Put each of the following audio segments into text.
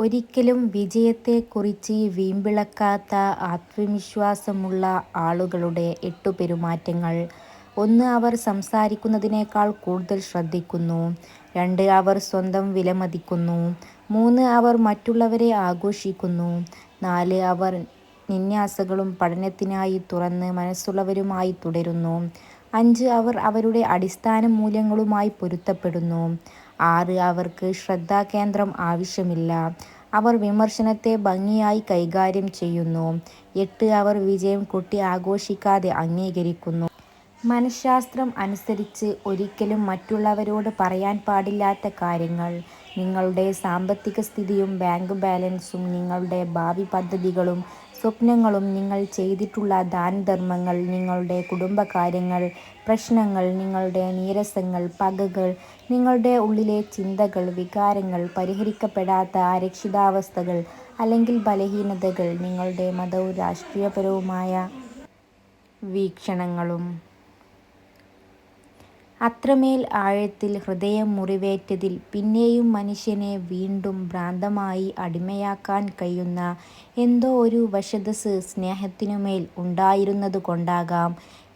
ഒരിക്കലും വിജയത്തെക്കുറിച്ച് വീമ്പിളക്കാത്ത ആത്മവിശ്വാസമുള്ള ആളുകളുടെ 8 പെരുമാറ്റങ്ങൾ. 1. അവർ സംസാരിക്കുന്നതിനേക്കാൾ കൂടുതൽ ശ്രദ്ധിക്കുന്നു. 2. അവർ സ്വന്തം വിലമതിക്കുന്നു. 3. അവർ മറ്റുള്ളവരെ ആഘോഷിക്കുന്നു. 4. അവർ ജിജ്ഞാസകളും പഠനത്തിനായി തുറന്ന മനസ്സുള്ളവരുമായി തുടരുന്നു. 5. അവർ അവരുടെ അടിസ്ഥാന മൂല്യങ്ങളുമായി പൊരുത്തപ്പെടുന്നു. 6. അവർക്ക് ശ്രദ്ധാകേന്ദ്രം ആവശ്യമില്ല. അവർ വിമർശനത്തെ ഭംഗിയായി കൈകാര്യം ചെയ്യുന്നു. 8. അവർ വിജയം കൊട്ടി ആഘോഷിക്കാതെ അംഗീകരിക്കുന്നു. മനഃശാസ്ത്രം അനുസരിച്ച് ഒരിക്കലും മറ്റുള്ളവരോട് പറയാൻ പാടില്ലാത്ത കാര്യങ്ങൾ. നിങ്ങളുടെ സാമ്പത്തിക സ്ഥിതിയും ബാങ്ക് ബാലൻസും, നിങ്ങളുടെ ഭാവി പദ്ധതികളും സ്വപ്നങ്ങളും, നിങ്ങൾ ചെയ്തിട്ടുള്ള ദാനധർമ്മങ്ങൾ, നിങ്ങളുടെ കുടുംബകാര്യങ്ങൾ, പ്രശ്നങ്ങൾ, നിങ്ങളുടെ നീരസങ്ങൾ, പകകൾ, നിങ്ങളുടെ ഉള്ളിലെ ചിന്തകൾ, വികാരങ്ങൾ, പരിഹരിക്കപ്പെടാത്ത അരക്ഷിതാവസ്ഥകൾ അല്ലെങ്കിൽ ബലഹീനതകൾ, നിങ്ങളുടെ മതവും രാഷ്ട്രീയപരവുമായ വീക്ഷണങ്ങളും. അത്രമേൽ ആഴത്തിൽ ഹൃദയം മുറിവേറ്റതിൽ പിന്നെയും മനുഷ്യനെ വീണ്ടും ഭ്രാന്തമായി അടിമയാക്കാൻ കഴിയുന്ന എന്തോ ഒരു വശദസ് സ്നേഹത്തിനുമേൽ ഉണ്ടായിരുന്നതുകൊണ്ടാകാം.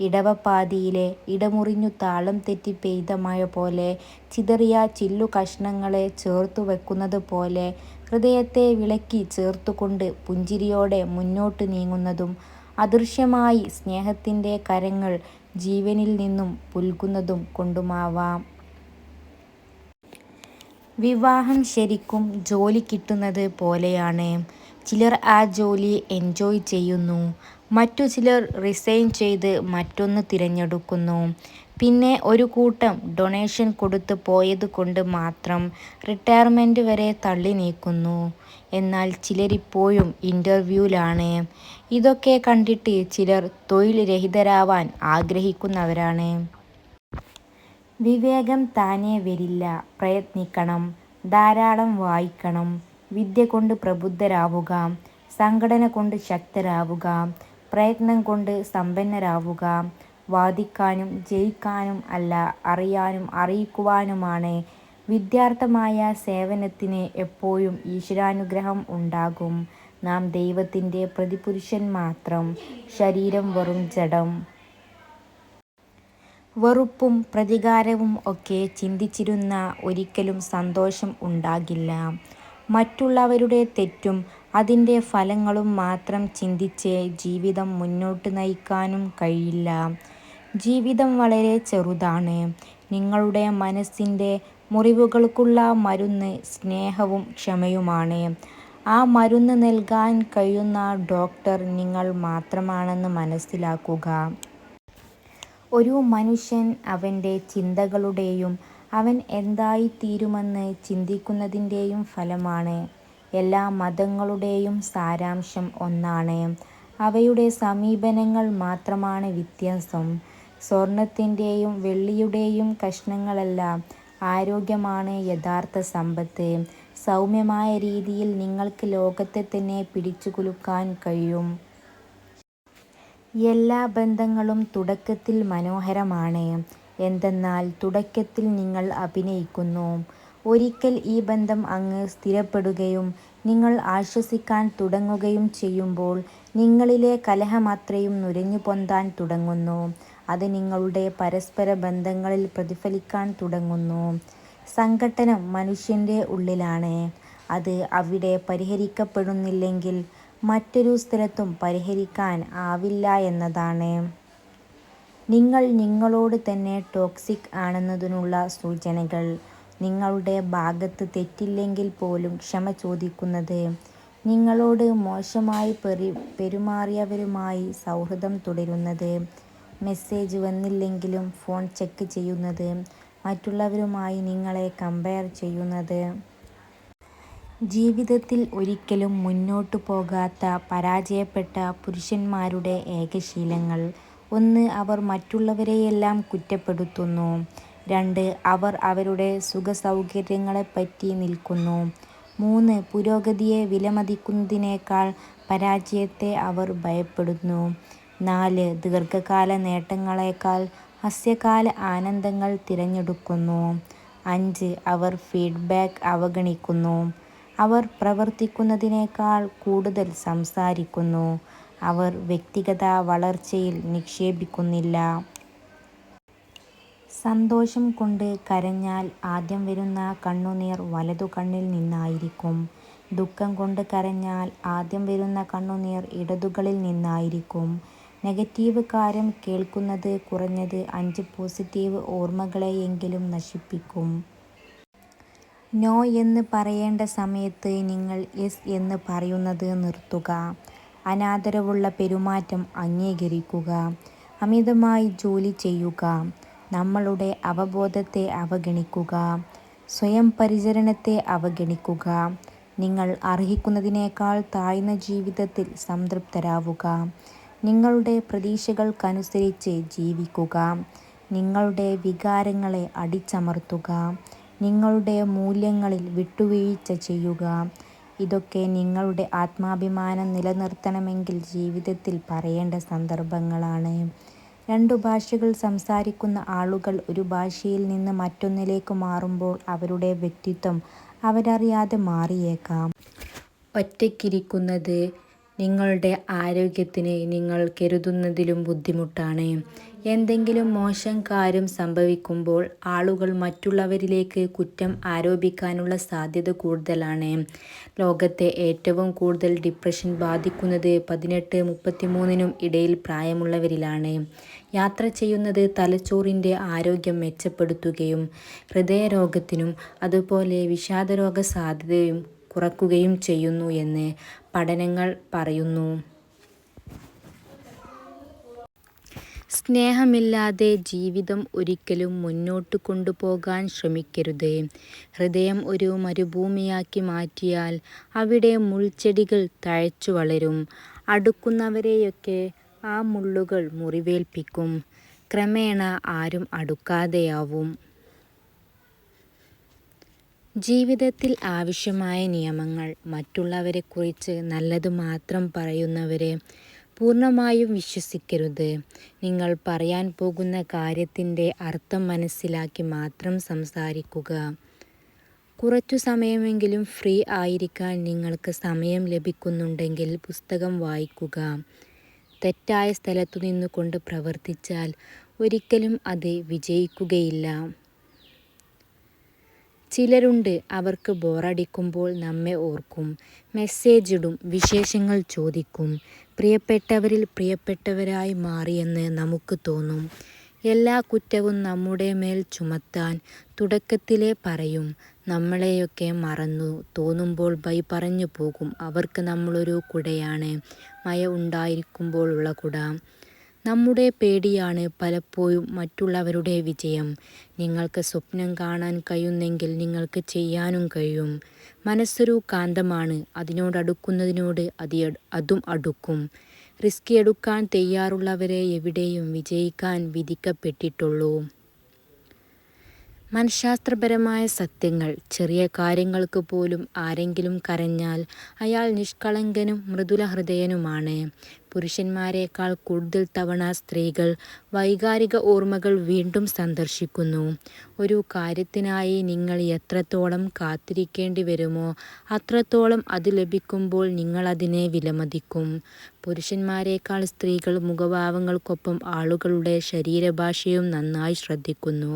ഇടവപ്പാതിയിലെ ഇടമുറിഞ്ഞു താളം തെറ്റി പെയ്ത മഴ പോലെ, ചിതറിയ ചില്ലുകഷണങ്ങളെ ചേർത്തുവെക്കുന്നത് പോലെ, ഹൃദയത്തെ വിളക്കി ചേർത്തുകൊണ്ട് പുഞ്ചിരിയോടെ മുന്നോട്ട് നീങ്ങുന്നതും അദൃശ്യമായി സ്നേഹത്തിൻ്റെ കരങ്ങൾ ജീവനിൽ നിന്നും പുൽകുന്നതും കൊണ്ടുമാവാം. വിവാഹം ശരിക്കും ജോലി കിട്ടുന്നത് പോലെയാണ്. ചിലർ ആ ജോലി എൻജോയ് ചെയ്യുന്നു. മറ്റു ചിലർ റിസൈൻ ചെയ്ത് മറ്റൊന്ന് തിരഞ്ഞെടുക്കുന്നു. പിന്നെ ഒരു കൂട്ടം ഡൊണേഷൻ കൊടുത്ത് പോയതുകൊണ്ട് മാത്രം റിട്ടയർമെന്റ് വരെ തള്ളി നീക്കുന്നു. എന്നാൽ ചിലരിപ്പോഴും ഇന്റർവ്യൂവിലാണ്. ഇതൊക്കെ കണ്ടിട്ട് ചിലർ തൊഴിൽ രഹിതരാവാൻ ആഗ്രഹിക്കുന്നവരാണ്. വിവേകം താനേ വരില്ല. പ്രയത്നിക്കണം. ധാരാളം വായിക്കണം. വിദ്യ കൊണ്ട് പ്രബുദ്ധരാവുക. സംഘടന കൊണ്ട് ശക്തരാവുക. പ്രയത്നം കൊണ്ട് സമ്പന്നരാവുക. വാദിക്കാനും ജയിക്കാനും അല്ല, അറിയാനും അറിയിക്കുവാനുമാണ്. വിദ്യാർത്ഥമായ സേവനത്തിന് എപ്പോഴും ഈശ്വരാനുഗ്രഹം ഉണ്ടാകും. നാം ദൈവത്തിൻ്റെ പ്രതിപുരുഷൻ മാത്രം. ശരീരം വെറും ജഡം. വെറുപ്പും പ്രതികാരവും ഒക്കെ ചിന്തിച്ചിരുന്ന ഒരിക്കലും സന്തോഷം ഉണ്ടാകില്ല. മറ്റുള്ളവരുടെ തെറ്റും അതിൻ്റെ ഫലങ്ങളും മാത്രം ചിന്തിച്ച് ജീവിതം മുന്നോട്ട് നയിക്കാനും കഴിയില്ല. ജീവിതം വളരെ ചെറുതാണ്. നിങ്ങളുടെ മനസ്സിൻ്റെ മുറിവുകൾക്കുള്ള മരുന്ന് സ്നേഹവും ക്ഷമയുമാണ്. ആ മരുന്ന് നൽകാൻ കഴിയുന്ന ഡോക്ടർ നിങ്ങൾ മാത്രമാണെന്ന് മനസ്സിലാക്കുക. ഒരു മനുഷ്യൻ അവൻ്റെ ചിന്തകളുടെയും അവൻ എന്തായിത്തീരുമെന്ന് ചിന്തിക്കുന്നതിൻ്റെയും ഫലമാണ്. എല്ലാ മതങ്ങളുടെയും സാരാംശം ഒന്നാണ്. അവയുടെ സമീപനങ്ങൾ മാത്രമാണ് വ്യത്യസ്തം. സ്വർണത്തിൻ്റെയും വെള്ളിയുടെയും കഷണങ്ങളല്ല, ആരോഗ്യമാണ് യഥാർത്ഥ സമ്പത്ത്. സൗമ്യമായ രീതിയിൽ നിങ്ങൾക്ക് ലോകത്തെ തന്നെ പിടിച്ചുകുലുക്കാൻ കഴിയും. എല്ലാ ബന്ധങ്ങളും തുടക്കത്തിൽ മനോഹരമാണ്. എന്തെന്നാൽ തുടക്കത്തിൽ നിങ്ങൾ അഭിനയിക്കുന്നു. ഒരിക്കൽ ഈ ബന്ധം അങ്ങ് സ്ഥിരപ്പെടുകയും നിങ്ങൾ ആശ്വസിക്കാൻ തുടങ്ങുകയും ചെയ്യുമ്പോൾ നിങ്ങളിലെ കലഹമത്രയും നുരഞ്ഞു പൊന്താൻ തുടങ്ങുന്നു. അത് നിങ്ങളുടെ പരസ്പര ബന്ധങ്ങളിൽ പ്രതിഫലിക്കാൻ തുടങ്ങുന്നു. സംഘട്ടനം മനുഷ്യൻ്റെ ഉള്ളിലാണ്. അത് അവിടെ പരിഹരിക്കപ്പെടുന്നില്ലെങ്കിൽ മറ്റൊരു സ്ഥലത്തും പരിഹരിക്കാൻ ആവില്ല എന്നതാണ്. നിങ്ങൾ നിങ്ങളോട് തന്നെ ടോക്സിക് ആണെന്നതിനുള്ള സൂചനകൾ. നിങ്ങളുടെ ഭാഗത്ത് തെറ്റില്ലെങ്കിൽ പോലും ക്ഷമ ചോദിക്കുന്നത്. നിങ്ങളോട് മോശമായി പെരുമാറിയവരുമായി സൗഹൃദം തുടരുന്നത്. മെസ്സേജ് വന്നില്ലെങ്കിലും ഫോൺ ചെക്ക് ചെയ്യുന്നത്. മറ്റുള്ളവരുമായി നിങ്ങളെ കമ്പയർ ചെയ്യുന്നത്. ജീവിതത്തിൽ ഒരിക്കലും മുന്നോട്ടു പോകാത്ത പരാജയപ്പെട്ട പുരുഷന്മാരുടെ ഏകശീലങ്ങൾ. 1. അവർ മറ്റുള്ളവരെയെല്ലാം കുറ്റപ്പെടുത്തുന്നു. 2. അവർ അവരുടെ സുഖസൗകര്യങ്ങളെപ്പറ്റി നിൽക്കുന്നു. 3. പുരോഗതിയെ വിലമതിക്കുന്നതിനേക്കാൾ പരാജയത്തെ അവർ ഭയപ്പെടുന്നു. 4. ദീർഘകാല നേട്ടങ്ങളേക്കാൾ ഹ്രസ്വകാല ആനന്ദങ്ങൾ തിരഞ്ഞെടുക്കുന്നു. 5. അവർ ഫീഡ്ബാക്ക് അവഗണിക്കുന്നു. അവർ പ്രവർത്തിക്കുന്നതിനേക്കാൾ കൂടുതൽ സംസാരിക്കുന്നു. അവർ വ്യക്തിഗത വളർച്ചയിൽ നിക്ഷേപിക്കുന്നില്ല. സന്തോഷം കൊണ്ട് കരഞ്ഞാൽ ആദ്യം വരുന്ന കണ്ണുനീർ വലതു കണ്ണിൽ നിന്നായിരിക്കും. ദുഃഖം കൊണ്ട് കരഞ്ഞാൽ ആദ്യം വരുന്ന കണ്ണുനീർ ഇടതുകണ്ണിൽ നിന്നായിരിക്കും. നെഗറ്റീവ് കാര്യം കേൾക്കുന്നത് കുറഞ്ഞത് 5 പോസിറ്റീവ് ഓർമ്മകളെയെങ്കിലും നശിപ്പിക്കും. നോ എന്ന് പറയേണ്ട സമയത്ത് നിങ്ങൾ യെസ് എന്ന് പറയുന്നത് നിർത്തുക. അനാദരവുള്ള പെരുമാറ്റം അംഗീകരിക്കുക. അമിതമായി ജോലി ചെയ്യുക. നമ്മളുടെ അവബോധത്തെ അവഗണിക്കുക. സ്വയം പരിചരണത്തെ അവഗണിക്കുക. നിങ്ങൾ അർഹിക്കുന്നതിനേക്കാൾ താഴ്ന്ന ജീവിതത്തിൽ സംതൃപ്തരാവുക. നിങ്ങളുടെ പ്രതീക്ഷകൾക്കനുസരിച്ച് ജീവിക്കുക. നിങ്ങളുടെ വികാരങ്ങളെ അടിച്ചമർത്തുക. നിങ്ങളുടെ മൂല്യങ്ങളിൽ വിട്ടുവീഴ്ച ചെയ്യുക. ഇതൊക്കെ നിങ്ങളുടെ ആത്മാഭിമാനം നിലനിർത്തണമെങ്കിൽ ജീവിതത്തിൽ പറയേണ്ട സന്ദർഭങ്ങളാണ്. 2 ഭാഷകൾ സംസാരിക്കുന്ന ആളുകൾ ഒരു ഭാഷയിൽ നിന്ന് മറ്റൊന്നിലേക്ക് മാറുമ്പോൾ അവരുടെ വ്യക്തിത്വം അവരറിയാതെ മാറിയേക്കാം. ഒറ്റയ്ക്കിരിക്കുന്നത് നിങ്ങളുടെ ആരോഗ്യത്തിന് നിങ്ങൾ കരുതുന്നതിലും ബുദ്ധിമുട്ടാണ്. എന്തെങ്കിലും മോശം കാര്യം സംഭവിക്കുമ്പോൾ ആളുകൾ മറ്റുള്ളവരിലേക്ക് കുറ്റം ആരോപിക്കാനുള്ള സാധ്യത കൂടുതലാണ്. ലോകത്തെ ഏറ്റവും കൂടുതൽ ഡിപ്രഷൻ ബാധിക്കുന്നത് 18-33 ഇടയിൽ പ്രായമുള്ളവരിലാണ്. യാത്ര ചെയ്യുന്നത് തലച്ചോറിൻ്റെ ആരോഗ്യം മെച്ചപ്പെടുത്തുകയും ഹൃദയരോഗത്തിനും അതുപോലെ വിഷാദരോഗ സാധ്യതയും കുറയ്ക്കുകയും ചെയ്യുന്നു എന്ന് പഠനങ്ങൾ പറയുന്നു. സ്നേഹമില്ലാതെ ജീവിതം ഒരിക്കലും മുന്നോട്ട് കൊണ്ടുപോകാൻ ശ്രമിക്കരുത്. ഹൃദയം ഒരു മരുഭൂമിയാക്കി മാറ്റിയാൽ അവിടെ മുൾച്ചെടികൾ തഴച്ചു വളരും. അടുക്കുന്നവരെയൊക്കെ ആ മുള്ളുകൾ മുറിവേൽപ്പിക്കും. ക്രമേണ ആരും അടുക്കാതെയാവും. ജീവിതത്തിൽ ആവശ്യമായ നിയമങ്ങൾ. മറ്റുള്ളവരെക്കുറിച്ച് നല്ലത് മാത്രം പറയുന്നവരെ പൂർണ്ണമായും വിശ്വസിക്കരുത്. നിങ്ങൾ പറയാൻ പോകുന്ന കാര്യത്തിൻ്റെ അർത്ഥം മനസ്സിലാക്കി മാത്രം സംസാരിക്കുക. കുറച്ചു സമയമെങ്കിലും ഫ്രീ ആയിരിക്കാൻ നിങ്ങൾക്ക് സമയം ലഭിക്കുന്നുണ്ടെങ്കിൽ പുസ്തകം വായിക്കുക. തെറ്റായ സ്ഥലത്തു നിന്നുകൊണ്ട് പ്രവർത്തിച്ചാൽ ഒരിക്കലും അത് വിജയിക്കുകയില്ല. ചിലരുണ്ട്, അവർക്ക് ബോറടിക്കുമ്പോൾ നമ്മെ ഓർക്കും, മെസ്സേജ് ഇടും, വിശേഷങ്ങൾ ചോദിക്കും. പ്രിയപ്പെട്ടവരിൽ പ്രിയപ്പെട്ടവരായി മാറിയെന്ന് നമുക്ക് തോന്നും. എല്ലാ കുറ്റവും നമ്മുടെ മേൽ ചുമത്താൻ തുടക്കത്തിലേ പറയും. നമ്മളെയൊക്കെ മറന്നു തോന്നുമ്പോൾ ബൈ പറഞ്ഞു പോകും. അവർക്ക് നമ്മളൊരു കുടയാണ്, മഴ ഉണ്ടായിരിക്കുമ്പോഴുള്ള കുട. നമ്മുടെ പേടിയാണ് പലപ്പോഴും മറ്റുള്ളവരുടെ വിജയം. നിങ്ങൾക്ക് സ്വപ്നം കാണാൻ കഴിയുന്നെങ്കിൽ നിങ്ങൾക്ക് ചെയ്യാനും കഴിയും. മനസ്സൊരു കാന്തമാണ്, അതിനോടടുക്കുന്നതിനോട് അതും അടുക്കും. റിസ്ക് എടുക്കാൻ തയ്യാറുള്ളവരെ എവിടെയും വിജയിക്കാൻ വിധിക്കപ്പെട്ടിട്ടുള്ളൂ. മനഃശാസ്ത്രപരമായ സത്യങ്ങൾ. ചെറിയ കാര്യങ്ങൾക്ക് പോലും ആരെങ്കിലും കരഞ്ഞാൽ അയാൾ നിഷ്കളങ്കനും മൃദുലഹൃദയനുമാണ്. പുരുഷന്മാരെക്കാൾ കൂടുതൽ തവണ സ്ത്രീകൾ വൈകാരിക ഓർമ്മകൾ വീണ്ടും സന്ദർശിക്കുന്നു. ഒരു കാര്യത്തിനായി നിങ്ങൾ എത്രത്തോളം കാത്തിരിക്കേണ്ടി വരുമോ അത്രത്തോളം അത് ലഭിക്കുമ്പോൾ നിങ്ങളതിനെ വിലമതിക്കും. പുരുഷന്മാരെക്കാൾ സ്ത്രീകൾ മുഖഭാവങ്ങൾക്കൊപ്പം ആളുകളുടെ ശരീരഭാഷയും നന്നായി ശ്രദ്ധിക്കുന്നു.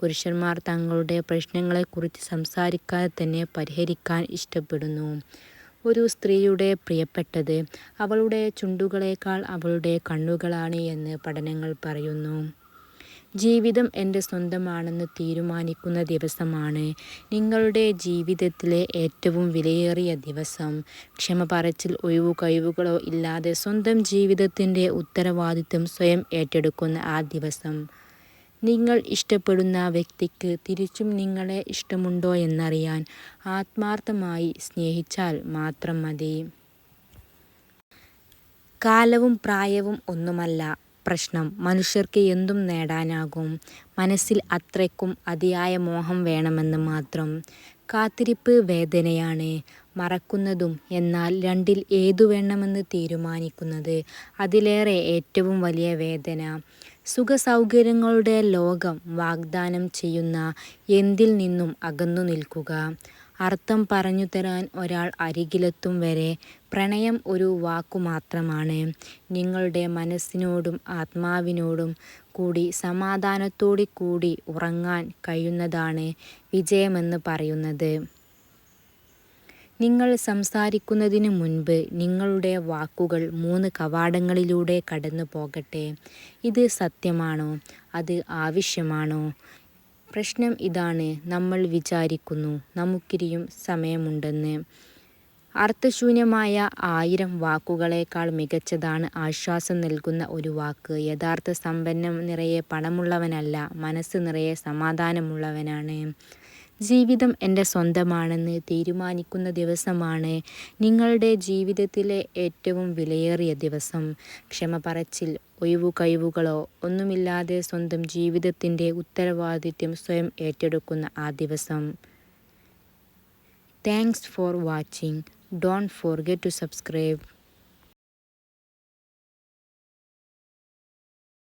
പുരുഷന്മാർ തങ്ങളുടെ പ്രശ്നങ്ങളെക്കുറിച്ച് സംസാരിക്കാതെ തന്നെ പരിഹരിക്കാൻ ഇഷ്ടപ്പെടുന്നു. ഒരു സ്ത്രീയുടെ പ്രിയപ്പെട്ടത് അവളുടെ ചുണ്ടുകളേക്കാൾ അവളുടെ കണ്ണുകളാണ് എന്ന് പഠനങ്ങൾ പറയുന്നു. ജീവിതം എൻ്റെ സ്വന്തമാണെന്ന് തീരുമാനിക്കുന്ന ദിവസമാണ് നിങ്ങളുടെ ജീവിതത്തിലെ ഏറ്റവും വിലയേറിയ ദിവസം. ക്ഷമ പറച്ചിൽ ഒഴിവു കഴിവുകളോ ഇല്ലാതെ സ്വന്തം ജീവിതത്തിൻ്റെ ഉത്തരവാദിത്വം സ്വയം ഏറ്റെടുക്കുന്ന ആ ദിവസം. നിങ്ങൾ ഇഷ്ടപ്പെടുന്ന വ്യക്തിക്ക് തിരിച്ചും നിങ്ങളെ ഇഷ്ടമുണ്ടോ എന്നറിയാൻ ആത്മാർത്ഥമായി സ്നേഹിച്ചാൽ മാത്രം മതി. കാലവും പ്രായവും ഒന്നുമല്ല പ്രശ്നം. മനുഷ്യർക്ക് എന്തും നേടാനാകും. മനസ്സിൽ അത്രയ്ക്കും അതിയായ മോഹം വേണമെന്ന് മാത്രം. കാത്തിരിപ്പ് വേദനയാണ്. മറക്കുന്നതും. എന്നാൽ രണ്ടിൽ ഏതു വേണമെന്ന് തീരുമാനിക്കുന്നത് അതിലേറെ ഏറ്റവും വലിയ വേദന. സുഖസൗകര്യങ്ങളുടെ ലോകം വാഗ്ദാനം ചെയ്യുന്ന എന്തിൽ നിന്നും അകന്നു നിൽക്കുക. അർത്ഥം പറഞ്ഞു തരാൻ ഒരാൾ അരികിലെത്തും വരെ പ്രണയം ഒരു വാക്കു മാത്രമാണ്. നിങ്ങളുടെ മനസ്സിനോടും ആത്മാവിനോടും കൂടി സമാധാനത്തോടു കൂടി ഉറങ്ങാൻ കഴിയുന്നതാണ് വിജയമെന്ന് പറയുന്നത്. നിങ്ങൾ സംസാരിക്കുന്നതിനു മുൻപ് നിങ്ങളുടെ വാക്കുകൾ 3 കവാടങ്ങളിലൂടെ കടന്നു പോകട്ടെ. ഇത് സത്യമാണോ? അത് ആവശ്യമാണോ? പ്രശ്നം ഇതാണ്, നമ്മൾ വിചാരിക്കുന്നു നമുക്കിനിയും സമയമുണ്ടെന്ന്. അർത്ഥശൂന്യമായ 1000 വാക്കുകളേക്കാൾ മികച്ചതാണ് ആശ്വാസം നൽകുന്ന ഒരു വാക്ക്. യഥാർത്ഥ സമ്പന്നൻ നിറയെ പണമുള്ളവനല്ല, മനസ്സ് നിറയെ സമാധാനമുള്ളവനാണ്. ജീവിതം എൻ്റെ സ്വന്തമാണെന്ന് തീരുമാനിക്കുന്ന ദിവസമാണ് നിങ്ങളുടെ ജീവിതത്തിലെ ഏറ്റവും വിലയേറിയ ദിവസം. ക്ഷമ പറച്ചിൽ, ഒഴിവുകഴിവുകളോ ഒന്നുമില്ലാതെ സ്വന്തം ജീവിതത്തിൻ്റെ ഉത്തരവാദിത്വം സ്വയം ഏറ്റെടുക്കുന്ന ആ ദിവസം. Thanks for watching. Don't forget to subscribe.